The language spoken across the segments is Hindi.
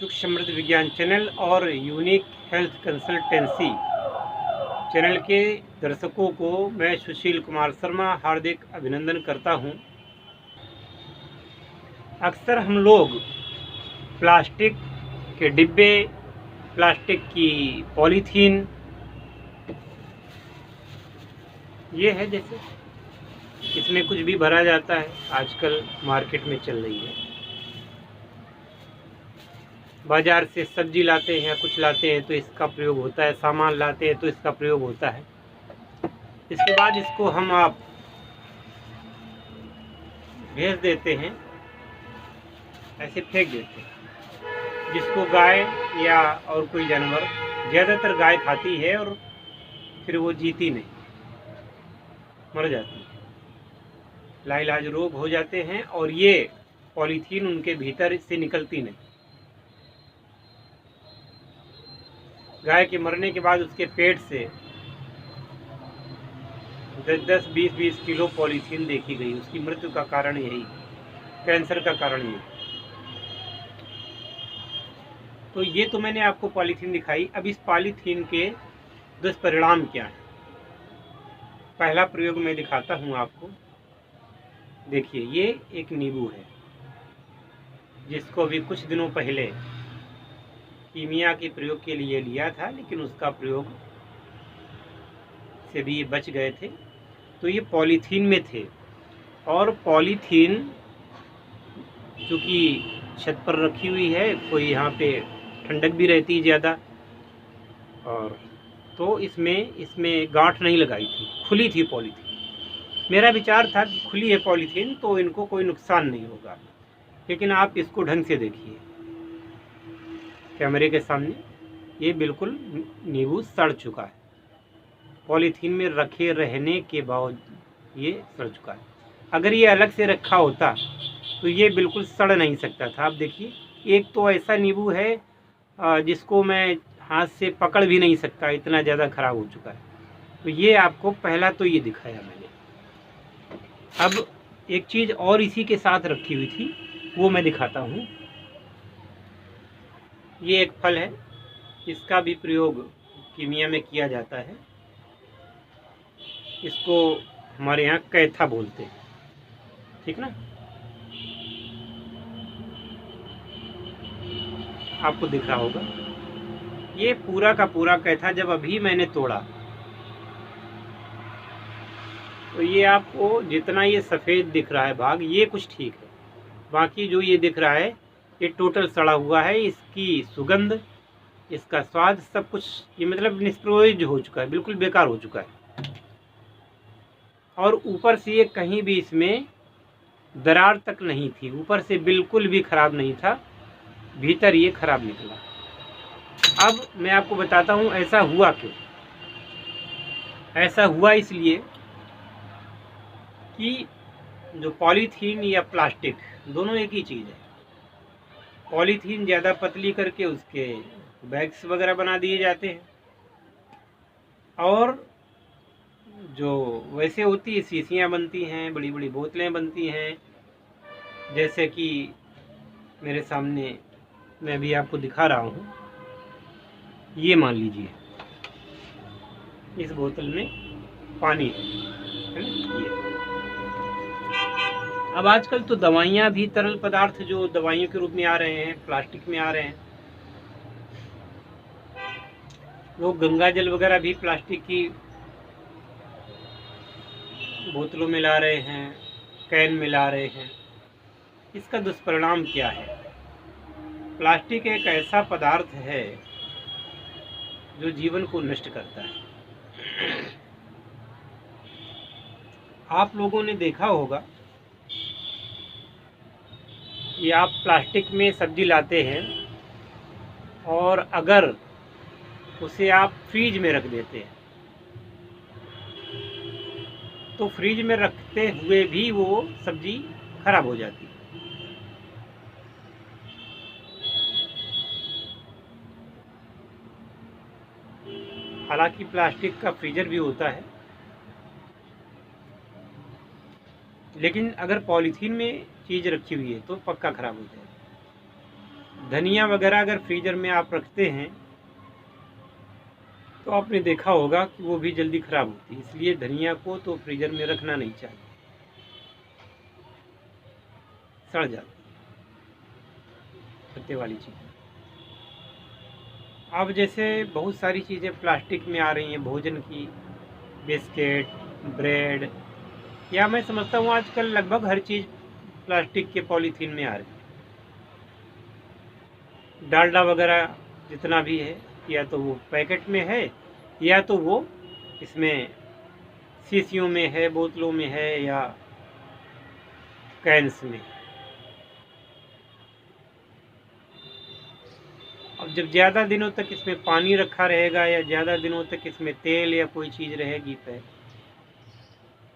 सुख समृद्ध विज्ञान चैनल और यूनिक हेल्थ कंसल्टेंसी चैनल के दर्शकों को मैं सुशील कुमार शर्मा हार्दिक अभिनंदन करता हूं। अक्सर हम लोग प्लास्टिक के डिब्बे, प्लास्टिक की पॉलीथीन, ये है जैसे इसमें कुछ भी भरा जाता है, आजकल मार्केट में चल रही है। बाज़ार से सब्जी लाते हैं या कुछ लाते हैं तो इसका प्रयोग होता है, सामान लाते हैं तो इसका प्रयोग होता है। इसके बाद इसको हम आप भेज देते हैं, ऐसे फेंक देते हैं, जिसको गाय या और कोई जानवर, ज़्यादातर गाय खाती है और फिर वो जीती नहीं, मर जाती है। लाइलाज रोग हो जाते हैं और ये पॉलीथीन उनके भीतर से निकलती नहीं। गाय के मरने के बाद उसके पेट से 10-20 किलो पॉलीथीन देखी गई। उसकी मृत्यु का कारण यही, कैंसर का कारण यही। तो ये तो मैंने आपको पॉलीथीन दिखाई। अब इस पॉलीथीन के दुष्परिणाम क्या है, पहला प्रयोग मैं दिखाता हूँ आपको। देखिए, ये एक नींबू है जिसको अभी कुछ दिनों पहले कीमिया के प्रयोग के लिए लिया था, लेकिन उसका प्रयोग से भी बच गए थे। तो ये पॉलीथीन में थे और पॉलीथीन चूँकि छत पर रखी हुई है, कोई यहाँ पे ठंडक भी रहती है ज़्यादा, और तो इसमें गांठ नहीं लगाई थी, खुली थी पॉलीथीन। मेरा विचार था कि खुली है पॉलीथीन तो इनको कोई नुकसान नहीं होगा, लेकिन आप इसको ढंग से देखिए कैमरे के सामने, ये बिल्कुल नींबू सड़ चुका है। पॉलीथीन में रखे रहने के बावजूद ये सड़ चुका है। अगर ये अलग से रखा होता तो ये बिल्कुल सड़ नहीं सकता था। आप देखिए, एक तो ऐसा नींबू है जिसको मैं हाथ से पकड़ भी नहीं सकता, इतना ज़्यादा ख़राब हो चुका है। तो ये आपको पहला तो ये दिखाया मैंने। अब एक चीज़ और इसी के साथ रखी हुई थी, वो मैं दिखाता हूँ। ये एक फल है, इसका भी प्रयोग कीमिया में किया जाता है। इसको हमारे यहाँ कैथा बोलते हैं, ठीक ना। आपको दिख रहा होगा, ये पूरा का पूरा कैथा जब अभी मैंने तोड़ा तो ये आपको जितना ये सफ़ेद दिख रहा है भाग, ये कुछ ठीक है, बाकी जो ये दिख रहा है ये टोटल सड़ा हुआ है। इसकी सुगंध, इसका स्वाद, सब कुछ ये मतलब निष्प्रयोज्य हो चुका है, बिल्कुल बेकार हो चुका है। और ऊपर से ये कहीं भी इसमें दरार तक नहीं थी, ऊपर से बिल्कुल भी ख़राब नहीं था, भीतर ये ख़राब निकला। अब मैं आपको बताता हूँ ऐसा हुआ क्यों। ऐसा हुआ इसलिए कि जो पॉलीथीन या प्लास्टिक, दोनों एक ही चीज़ है। पॉलीथीन ज़्यादा पतली करके उसके बैग्स वगैरह बना दिए जाते हैं, और जो वैसे होती है शीशियाँ बनती हैं, बड़ी बड़ी बोतलें बनती हैं, जैसे कि मेरे सामने मैं भी आपको दिखा रहा हूँ। ये मान लीजिए इस बोतल में पानी है ना। ये अब आजकल तो दवाइयाँ भी, तरल पदार्थ जो दवाइयों के रूप में आ रहे हैं, प्लास्टिक में आ रहे हैं। वो गंगा जल वगैरह भी प्लास्टिक की बोतलों में ला रहे हैं, कैन में ला रहे हैं। इसका दुष्परिणाम क्या है? प्लास्टिक एक ऐसा पदार्थ है जो जीवन को नष्ट करता है। आप लोगों ने देखा होगा कि आप प्लास्टिक में सब्जी लाते हैं और अगर उसे आप फ्रीज में रख देते हैं तो फ्रीज में रखते हुए भी वो सब्जी खराब हो जाती है। हालांकि प्लास्टिक का फ्रीजर भी होता है, लेकिन अगर पॉलीथीन में चीज़ रखी हुई है तो पक्का खराब हो जाएगी। धनिया वगैरह अगर फ्रीजर में आप रखते हैं तो आपने देखा होगा कि वो भी जल्दी ख़राब होती है, इसलिए धनिया को तो फ्रीजर में रखना नहीं चाहिए, सड़ जाती है पत्ते वाली चीज़। अब जैसे बहुत सारी चीज़ें प्लास्टिक में आ रही हैं भोजन की, बिस्किट, ब्रेड, या मैं समझता हूँ आजकल लगभग हर चीज़ प्लास्टिक के पॉलीथीन में आ रही है। डालडा वगैरह जितना भी है या तो वो पैकेट में है या तो वो इसमें शीशियों में है, बोतलों में है या कैंस में। अब जब ज़्यादा दिनों तक इसमें पानी रखा रहेगा या ज़्यादा दिनों तक इसमें तेल या कोई चीज़ रहेगी पैक,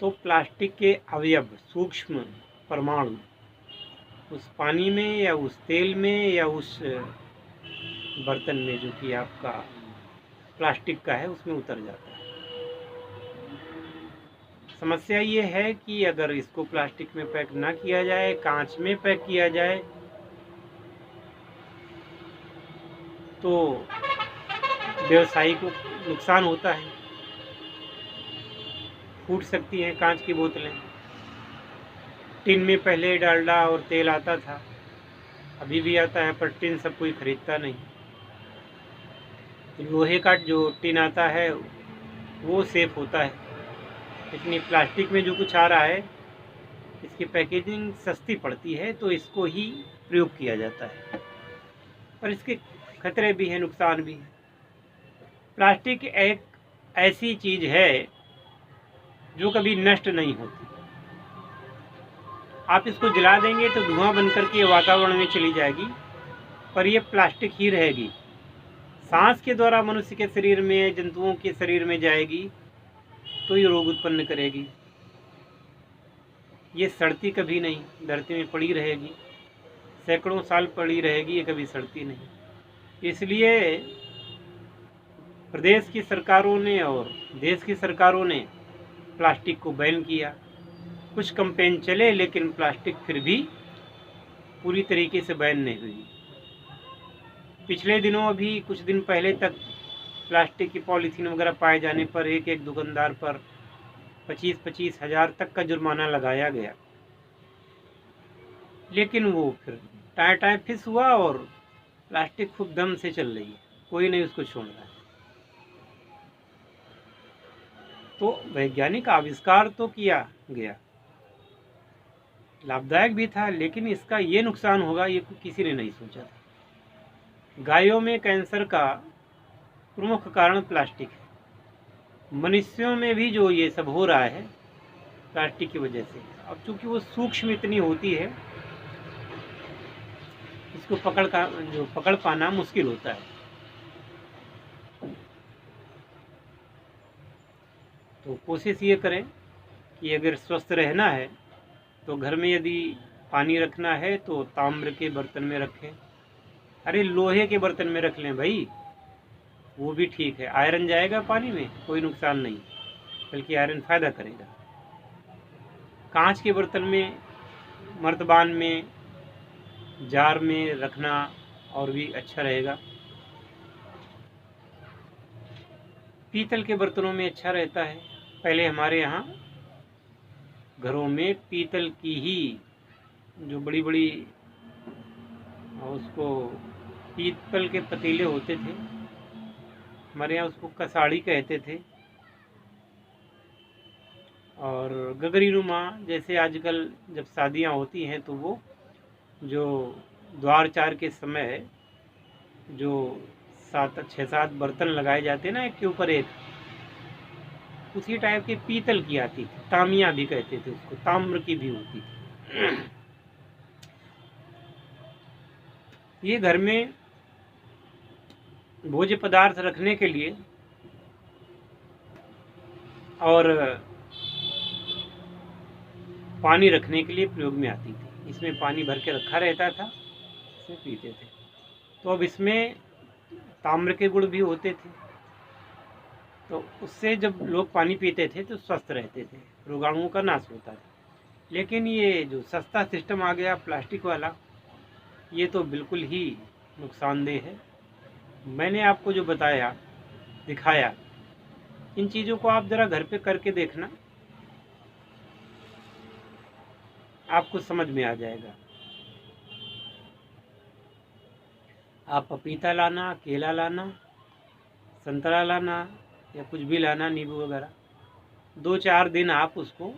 तो प्लास्टिक के अवयव, सूक्ष्म परमाणु उस पानी में या उस तेल में या उस बर्तन में जो कि आपका प्लास्टिक का है उसमें उतर जाता है। समस्या ये है कि अगर इसको प्लास्टिक में पैक ना किया जाए, कांच में पैक किया जाए, तो व्यवसायी को नुकसान होता है। फूट सकती हैं कांच की बोतलें। टिन में पहले डालडा और तेल आता था, अभी भी आता है, पर टिन सब कोई खरीदता नहीं। लोहे का जो टिन आता है वो सेफ होता है, लेकिन प्लास्टिक में जो कुछ आ रहा है इसकी पैकेजिंग सस्ती पड़ती है तो इसको ही प्रयोग किया जाता है, पर इसके खतरे भी हैं, नुकसान भी हैं। प्लास्टिक एक ऐसी चीज़ है जो कभी नष्ट नहीं होती। आप इसको जला देंगे तो धुआं बन करके वातावरण में चली जाएगी, पर यह प्लास्टिक ही रहेगी। सांस के द्वारा मनुष्य के शरीर में, जंतुओं के शरीर में जाएगी तो ये रोग उत्पन्न करेगी। ये सड़ती कभी नहीं, धरती में पड़ी रहेगी, सैकड़ों साल पड़ी रहेगी, ये कभी सड़ती नहीं। इसलिए प्रदेश की सरकारों ने और देश की सरकारों ने प्लास्टिक को बैन किया। कुछ कैंपेन चले लेकिन प्लास्टिक फिर भी पूरी तरीके से बैन नहीं हुई। पिछले दिनों, अभी कुछ दिन पहले तक प्लास्टिक की पॉलीथीन वगैरह पाए जाने पर एक एक दुकानदार पर 25-25 हज़ार तक का जुर्माना लगाया गया, लेकिन वो फिर टाए फिस हुआ और प्लास्टिक खूब दम से चल रही है, कोई नहीं उसको छोड़ रहा है। तो वैज्ञानिक आविष्कार तो किया गया, लाभदायक भी था, लेकिन इसका ये नुकसान होगा ये किसी ने नहीं सोचा था। गायों में कैंसर का प्रमुख कारण प्लास्टिक है। मनुष्यों में भी जो ये सब हो रहा है प्लास्टिक की वजह से। अब चूंकि वो सूक्ष्म इतनी होती है, इसको पकड़ पाना मुश्किल होता है। तो कोशिश ये करें कि अगर स्वस्थ रहना है तो घर में यदि पानी रखना है तो ताम्र के बर्तन में रखें। अरे लोहे के बर्तन में रख लें भाई, वो भी ठीक है। आयरन जाएगा पानी में, कोई नुकसान नहीं, बल्कि आयरन फ़ायदा करेगा। कांच के बर्तन में, मर्तबान में, जार में रखना और भी अच्छा रहेगा। पीतल के बर्तनों में अच्छा रहता है। पहले हमारे यहाँ घरों में पीतल की ही जो बड़ी बड़ी, उसको पीतल के पतीले होते थे, हमारे यहाँ उसको कसाड़ी कहते थे। और गगरी नुमा, जैसे आजकल जब शादियाँ होती हैं तो वो जो द्वार चार के समय जो 6-7 बर्तन लगाए जाते हैं ना, एक के ऊपर एक, उसी टाइप के पीतल की आती थी। तामिया भी कहते थे उसको, ताम्र की भी होती थी। ये घर में भोज्य पदार्थ रखने के लिए और पानी रखने के लिए प्रयोग में आती थी। इसमें पानी भर के रखा रहता था, इसमें पीते थे। तो अब इसमें ताम्र के गुण भी होते थे, तो उससे जब लोग पानी पीते थे तो स्वस्थ रहते थे, रोगाणुओं का नाश होता था। लेकिन ये जो सस्ता सिस्टम आ गया प्लास्टिक वाला, ये तो बिल्कुल ही नुकसानदेह है। मैंने आपको जो बताया, दिखाया, इन चीज़ों को आप ज़रा घर पे करके देखना, आपको समझ में आ जाएगा। आप पपीता लाना, केला लाना, संतरा लाना या कुछ भी लाना, नींबू वगैरह, 2-4 दिन आप उसको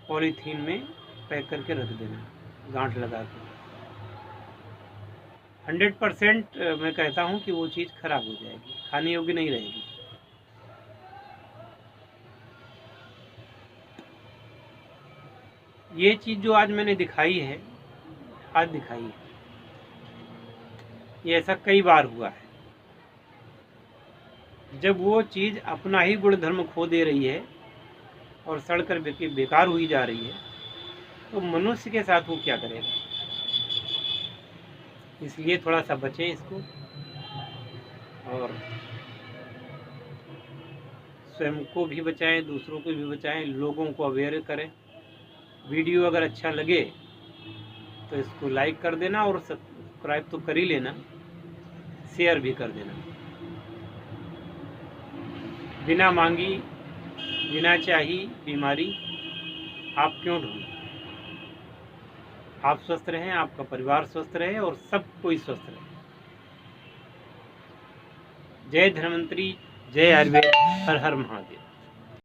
पॉलीथीन में पैक करके रख देना, गांठ लगा के। 100% मैं कहता हूँ कि वो चीज़ खराब हो जाएगी, खाने योग्य नहीं रहेगी। ये चीज़ जो आज मैंने दिखाई है, आज दिखाई है, ये ऐसा कई बार हुआ है। जब वो चीज़ अपना ही गुणधर्म खो दे रही है और सड़कर बेकार हुई जा रही है, तो मनुष्य के साथ वो क्या करेगा। इसलिए थोड़ा सा बचें इसको, और स्वयं को भी बचाएं, दूसरों को भी बचाएं, लोगों को अवेयर करें। वीडियो अगर अच्छा लगे तो इसको लाइक कर देना, और सब्सक्राइब तो कर ही लेना, शेयर भी कर देना। बिना मांगी, बिना चाही बीमारी आप क्यों ढूंढें। आप स्वस्थ रहें, आपका परिवार स्वस्थ रहे और सब कोई स्वस्थ रहे। जय धन्वंतरी, जय आयुर्वेद, हर हर महादेव।